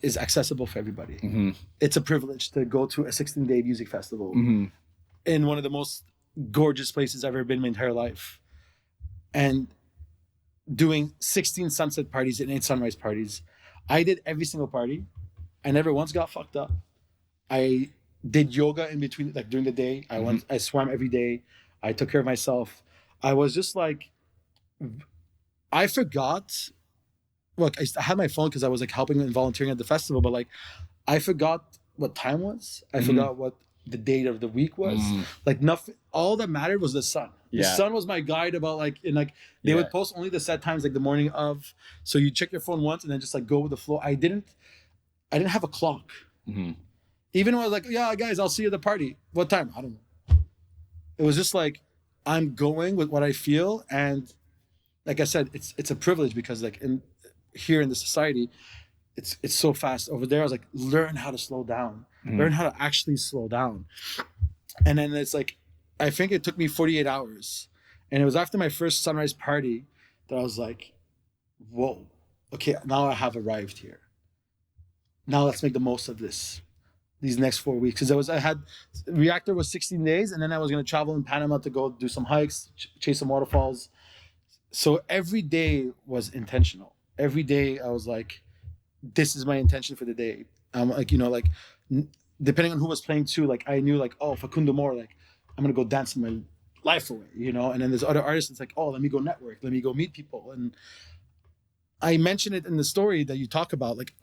is accessible for everybody. Mm-hmm. It's a privilege to go to a 16-day music festival Mm-hmm. in one of the most gorgeous places I've ever been in my entire life, and doing 16 sunset parties and 8 sunrise parties. I did every single party. I never once got fucked up. I did yoga in between, like during the day. I swam every day. I took care of myself. I was just like, I forgot. Look, I had my phone because I was like helping and volunteering at the festival, but like I forgot what time was. I forgot what the date of the week was. Like nothing. All that mattered was the sun. The sun was my guide about like, and like they would post only the set times, like the morning of. So you check your phone once and then just like go with the flow. I didn't have a clock. Even when I was like, yeah, guys, I'll see you at the party. What time? I don't know. It was just like, I'm going with what I feel. And like I said, it's a privilege because like here in the society, it's so fast. Over there, I was like, learn how to slow down. Learn how to actually slow down. And then it's like, I think it took me 48 hours. And it was after my first sunrise party that I was like, whoa, okay, now I have arrived here. Now let's make the most of these next 4 weeks. Because Reactor was 16 days, and then I was going to travel in Panama to go do some hikes, chase some waterfalls. So every day was intentional. Every day I was like, this is my intention for the day. Like, you know, like depending on who was playing too, like I knew like, oh, Facundo Moore, like I'm going to go dance my life away, you know? And then there's other artists that's like, oh, let me go network. Let me go meet people. And I mentioned it in the story that you talk about. Like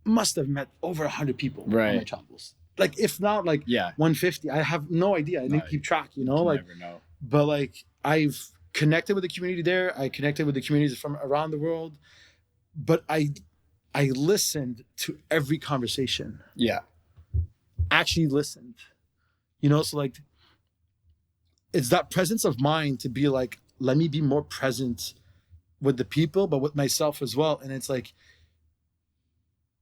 must have met over 100 people on my travels. Like if not like 150, I have no idea. I didn't keep track, you know, like, never know. But like I've connected with the community there. I connected with the communities from around the world, but I listened to every conversation. Yeah. Actually listened, you know? So like, it's that presence of mind to be like, let me be more present with the people, but with myself as well. And it's like,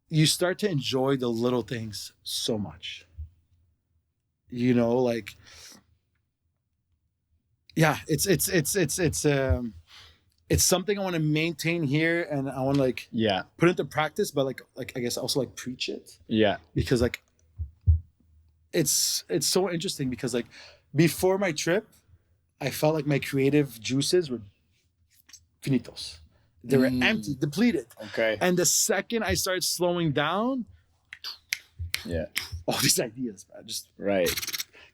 you start to enjoy the little things so much, you know, like, yeah, it's something I want to maintain here, and I want to like put into practice, but like I guess also like preach it. Yeah. Because like it's so interesting because like before my trip, I felt like my creative juices were finitos. They were empty, depleted. Okay. And the second I started slowing down, all these ideas, man, just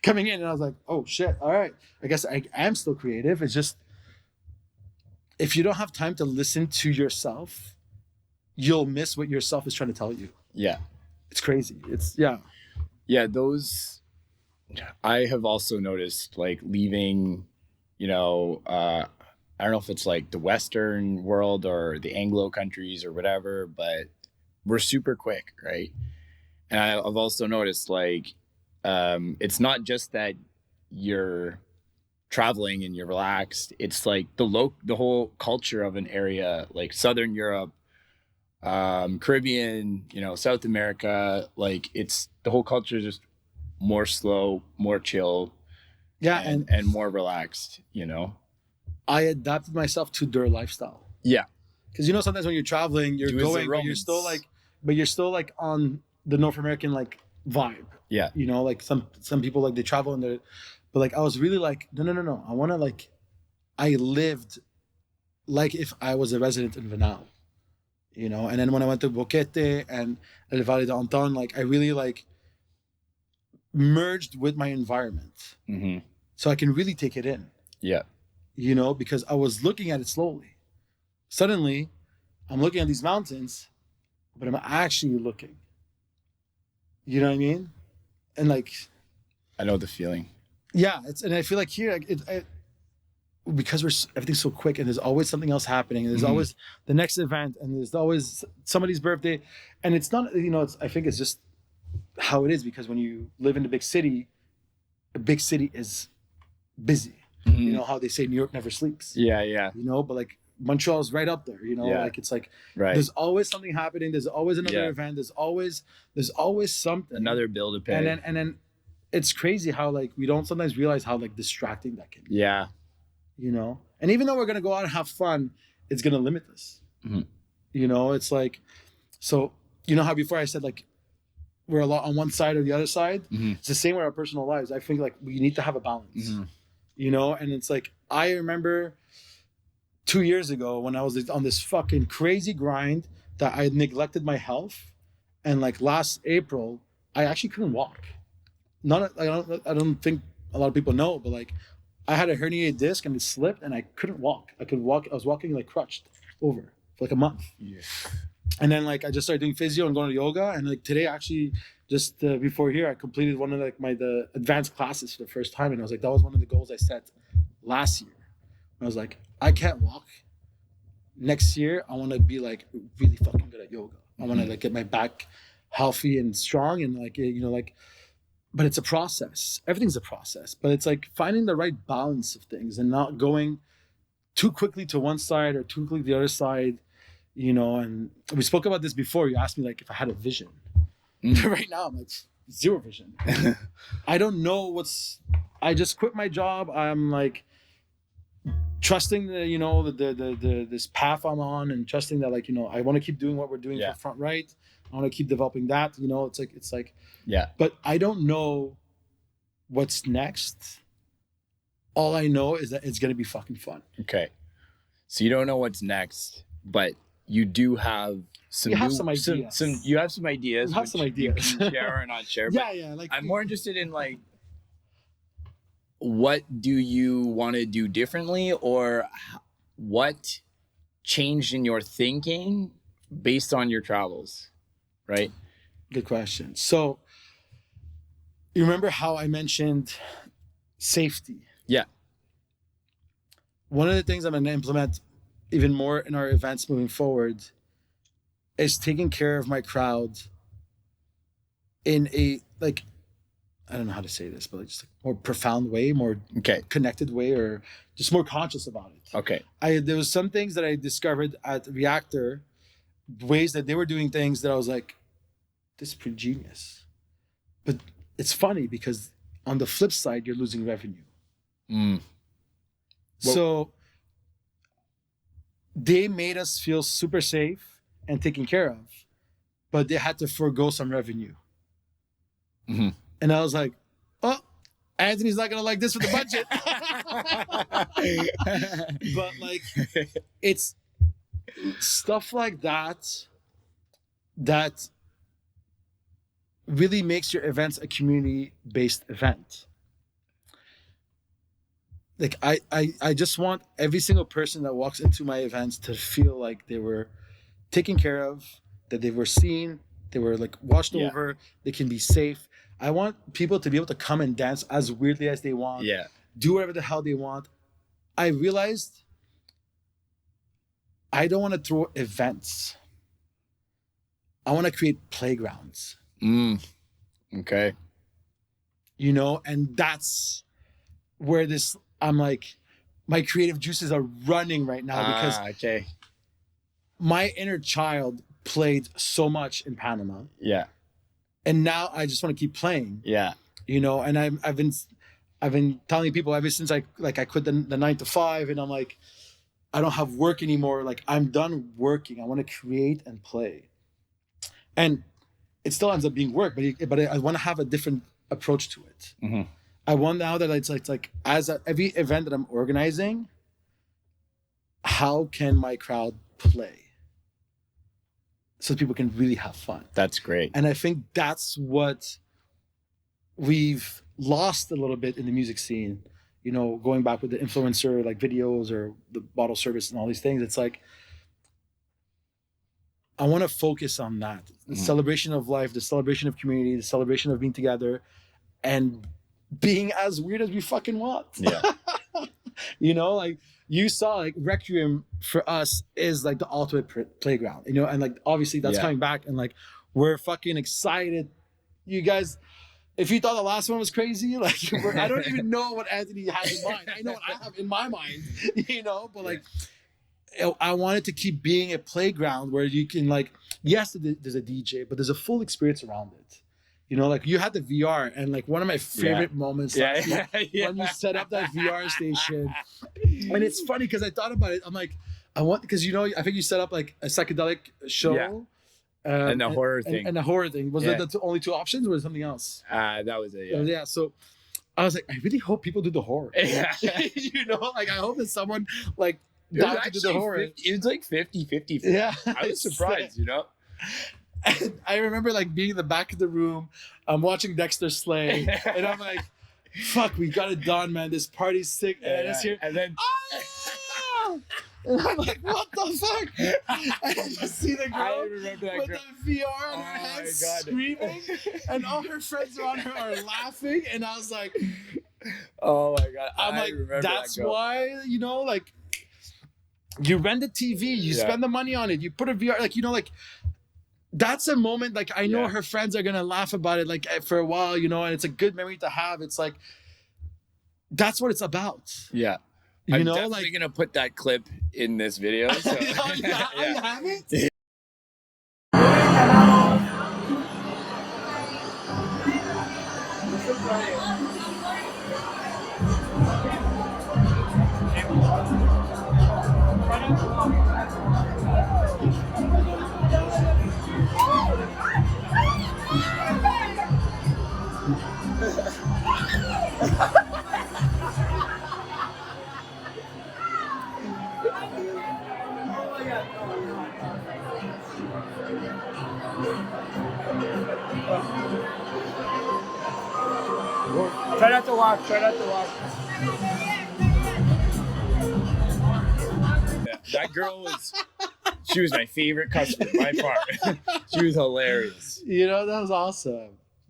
coming in, and I was like, oh shit, all right. I guess I am still creative. It's just, if you don't have time to listen to yourself, you'll miss what yourself is trying to tell you. Yeah. It's crazy. Yeah, those, I have also noticed, like leaving, you know, I don't know if it's like the Western world or the Anglo countries or whatever, but we're super quick, right? And I've also noticed like, it's not just that you're traveling and you're relaxed. It's like the whole culture of an area, like Southern Europe, Caribbean, you know, South America, like it's the whole culture is just more slow, more chill, and more relaxed, you know. I adapted myself to their lifestyle. Yeah. Because you know, sometimes when you're traveling, you're going, but you're still like on the North American like vibe. Yeah. You know, like some people like they travel and they're, but like I was really like, no. I want to like, I lived like if I was a resident in Venal, you know. And then when I went to Boquete and El Valle d'Anton, like I really like merged with my environment, so I can really take it in. Yeah. You know, because I was looking at it slowly. Suddenly, I'm looking at these mountains, but I'm actually looking. You know what I mean? And like, I know the feeling. Yeah, and I feel like here, because everything's so quick, and there's always something else happening, and there's always the next event, and there's always somebody's birthday, and it's not, you know, I think it's just how it is, because when you live in a big city is busy. You know how they say New York never sleeps. Yeah. You know, but like Montreal is right up there. You know, like it's like there's always something happening. There's always another event. There's always something. Another bill to pay. And then it's crazy how like we don't sometimes realize how like distracting that can be. Yeah. you know. And even though we're gonna go out and have fun, it's gonna limit us. Mm-hmm. You know, it's like, so you know how before I said like we're a lot on one side or the other side. Mm-hmm. It's the same with our personal lives. I think like we need to have a balance. Mm-hmm. You know, and it's like I remember 2 years ago when I was on this fucking crazy grind that I neglected my health, and like last April I actually couldn't walk. Not I don't think a lot of people know, but like I had a herniated disc and it slipped and I couldn't walk. I was walking like crutched over for like a month. Yeah. And then like I just started doing physio and going to yoga, and like today actually just before here I completed one of like the advanced classes for the first time, and I was like that was one of the goals I set last year. I was like I can't walk. Next year I want to be like really fucking good at yoga. I want to like get my back healthy and strong, and like you know like, but it's a process. Everything's a process, but it's like finding the right balance of things and not going too quickly to one side or too quickly to the other side, you know. And we spoke about this before. You asked me like if I had a vision. Right now I'm like zero vision. I don't know I just quit my job. I'm like trusting the, you know, the this path I'm on, and trusting that like, you know, I want to keep doing what we're doing for Front Right. I want to keep developing that, you know. It's like yeah, but I don't know what's next. All I know is that it's gonna be fucking fun. Okay, so you don't know what's next, but you do have some. You have some ideas. You have some ideas. You have some ideas. You can share or not share. Yeah. Like I'm more interested in like, what do you want to do differently, or what changed in your thinking based on your travels, right? Good question. So you remember how I mentioned safety? Yeah. One of the things I'm going to implement even more in our events moving forward is taking care of my crowd in a, like, I don't know how to say this, but like just like more profound way, more connected way, or just more conscious about it. Okay. There was some things that I discovered at Reactor, ways that they were doing things that I was like, this is pretty genius. But it's funny because on the flip side, you're losing revenue. So they made us feel super safe and taken care of, but they had to forego some revenue. Mm-hmm. And I was like, oh, Anthony's not going to like this with the budget. But like, it's stuff like that that really makes your events a community-based event. Like I just want every single person that walks into my events to feel like they were taken care of, that they were seen, they were like watched over, they can be safe. I want people to be able to come and dance as weirdly as they want, do whatever the hell they want. I realized I don't want to throw events. I want to create playgrounds. Okay. You know, and that's where I'm like, my creative juices are running right now because my inner child played so much in Panama. Yeah. And now I just want to keep playing. Yeah. You know, and I've been telling people ever since I quit the 9 to 5, and I'm like, I don't have work anymore. Like, I'm done working. I want to create and play. And it still ends up being work, but I want to have a different approach to it. Mm-hmm. I want now that it's like every event that I'm organizing, how can my crowd play so people can really have fun? That's great. And I think that's what we've lost a little bit in the music scene. You know, going back with the influencer like videos or the bottle service and all these things, it's like, I want to focus on that. The celebration of life, the celebration of community, the celebration of being together, and being as weird as we fucking want. Yeah. You know, like you saw, like Requiem for us is like the ultimate playground, you know, and like obviously that's coming back, and like we're fucking excited. You guys, if you thought the last one was crazy, like I don't even know what Anthony has in mind. I know what I have in my mind, you know, but like I wanted to keep being a playground where you can like, yes, there's a DJ, but there's a full experience around it. You know, like you had the VR, and like one of my favorite moments last week, when you set up that VR station. And it's funny because I thought about it. I'm like, I want, because you know, I think you set up like a psychedelic show. Yeah. And a horror thing. And a horror thing. Was that the only two options, or was it something else? That was it. Yeah. Yeah. So I was like, I really hope people do the horror. Yeah. You know, like I hope that someone like down to do the horror. It was like 50-50. Yeah. I was surprised, you know? And I remember like being in the back of the room, I'm watching Dexter Slay, and I'm like, fuck, we got it done, man. This party's sick. And I just hear, and then and I'm like, what the fuck? And I just see the girl with the VR on her head screaming, and all her friends around her are laughing, and I was like, oh my God. I'm like, that's why, you know, like, you rent a TV, you spend the money on it, you put a VR, like, you know, like, that's a moment, like, I know her friends are gonna laugh about it, like, for a while, you know, and it's a good memory to have. It's like, that's what it's about. Yeah. I'm definitely gonna put that clip in this video. So. Oh, you have it? Try not to walk. Yeah, that girl she was my favorite customer by far. She was hilarious. You know, that was awesome.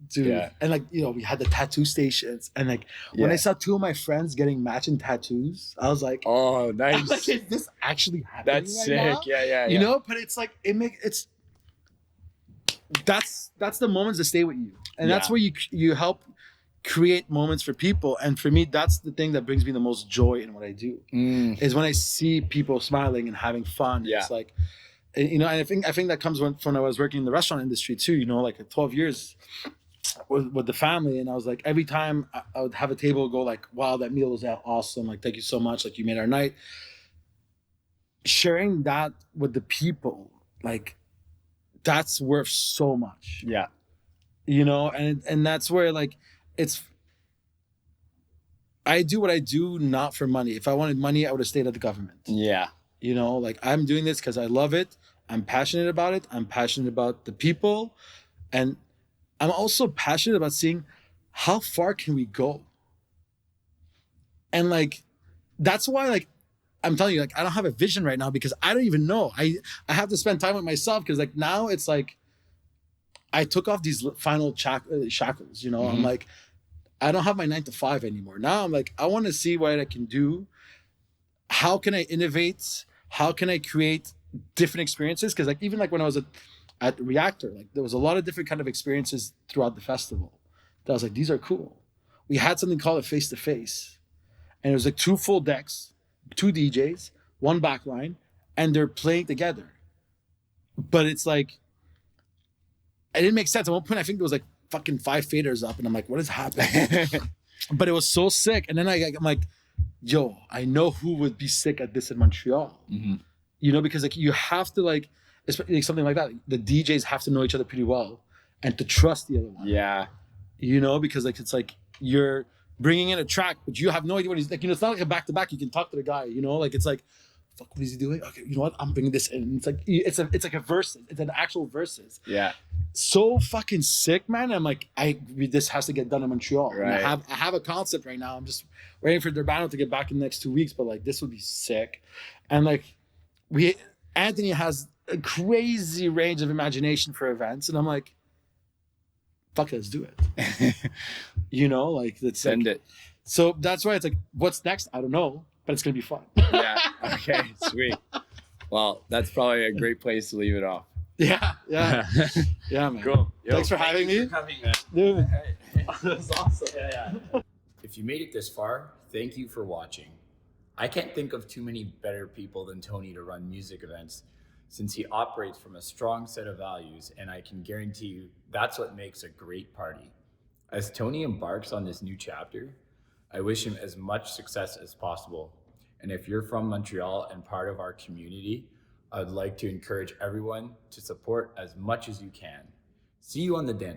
Dude. Yeah. And like, you know, we had the tattoo stations, and like when I saw two of my friends getting matching tattoos, I was like, oh, nice. Like, is this actually happening? That's sick. Now? Yeah. You know, but it's like that's the moments that stay with you. And that's where you help create moments for people. And for me, that's the thing that brings me the most joy in what I do, is when I see people smiling and having fun. Yeah. It's like, you know, and I think that comes from when I was working in the restaurant industry too, you know, like 12 years with the family. And I was like, every time I would have a table go like, wow, that meal was awesome. Like, thank you so much. Like, you made our night. Sharing that with the people, like, that's worth so much. Yeah. You know, and that's where like, I do what I do not for money. If I wanted money, I would have stayed at the government. Yeah. You know, like, I'm doing this because I love it. I'm passionate about it. I'm passionate about the people. And I'm also passionate about seeing how far can we go. And like, that's why, like, I'm telling you, like, I don't have a vision right now because I don't even know. I have to spend time with myself because like now it's like, I took off these final shackles, you know. I'm like, I don't have my 9 to 5 anymore. Now I'm like, I want to see what I can do. How can I innovate? How can I create different experiences? Because like, even like when I was at Reactor, like there was a lot of different kind of experiences throughout the festival that I was like, these are cool. We had something called a face-to-face, and it was like 2 full decks, 2 DJs, 1 backline, and they're playing together. But it's like, it didn't make sense. At one point, I think there was like fucking 5 faders up, and I'm like, what is happening? But it was so sick. And then I'm like, yo, I know who would be sick at this in Montreal. You know, because like you have to like, especially like something like that, the DJs have to know each other pretty well and to trust the other one. Yeah. You know, because like, it's like you're bringing in a track, but you have no idea what he's like, you know, it's not like a back-to-back. You can talk to the guy, you know, like, it's like, fuck, what is he doing? Okay, you know what? I'm bringing this in. It's like a versus. It's an actual versus. Yeah. So fucking sick, man. I'm like, this has to get done in Montreal. Right. And I have a concept right now. I'm just waiting for Durbano to get back in the next 2 weeks, but like, this would be sick. And like, Anthony has a crazy range of imagination for events, and I'm like, fuck it, let's do it. You know, like, let's send it. So that's why it's like, what's next? I don't know, but it's gonna be fun. Yeah. Okay. Sweet. Well, that's probably a great place to leave it off. Yeah. Yeah, man. Cool. Thanks for having me. Dude. That was awesome. Yeah. If you made it this far, thank you for watching. I can't think of too many better people than Tony to run music events, since he operates from a strong set of values, and I can guarantee you that's what makes a great party. As Tony embarks on this new chapter, I wish him as much success as possible. And if you're from Montreal and part of our community, I'd like to encourage everyone to support as much as you can. See you on the dance